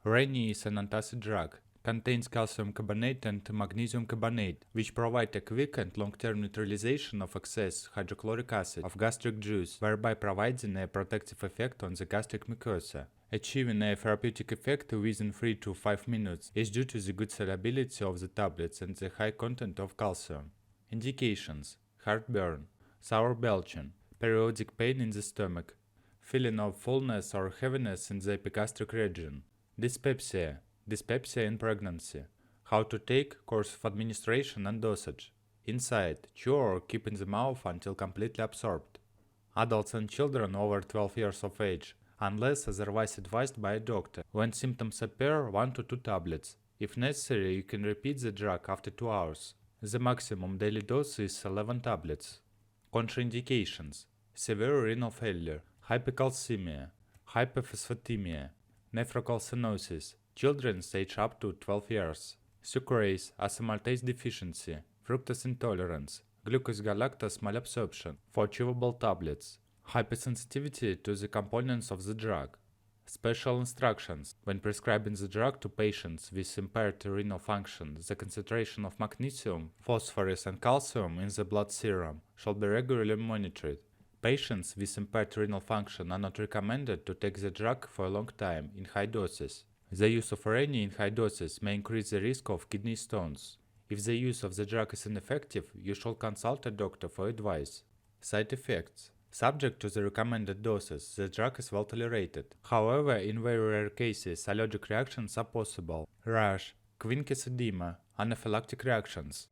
Rennie is an antacid drug. Contains calcium carbonate and magnesium carbonate, which provide a quick and long-term neutralization of excess hydrochloric acid of gastric juice, thereby providing a protective effect on the gastric mucosa. Achieving a therapeutic effect within 3 to 5 minutes is due to the good solubility of the tablets and the high content of calcium. Indications: heartburn, sour belching, periodic pain in the stomach, feeling of fullness or heaviness in the epigastric region, dyspepsia in pregnancy, how to take, course of administration and dosage, inside, chew or keep in the mouth until completely absorbed, adults and children over 12 years of age, unless otherwise advised by a doctor. When symptoms appear, 1 to 2 tablets. If necessary, you can repeat the drug after 2 hours. The maximum daily dose is 11 tablets. Contraindications: severe renal failure, hypocalcemia, hypophosphatemia, nephrocalcinosis, children aged up to 12 years, sucrase, asamaltase deficiency, fructose intolerance, glucose-galactose malabsorption for chewable tablets, hypersensitivity to the components of the drug. Special instructions: when prescribing the drug to patients with impaired renal function, the concentration of magnesium, phosphorus, and calcium in the blood serum shall be regularly monitored. Patients with impaired renal function are not recommended to take the drug for a long time in high doses. The use of Rennie in high doses may increase the risk of kidney stones. If the use of the drug is ineffective, you should consult a doctor for advice. Side effects: subject to the recommended doses, the drug is well tolerated. However, in very rare cases, allergic reactions are possible: rash, quincus edema, anaphylactic reactions.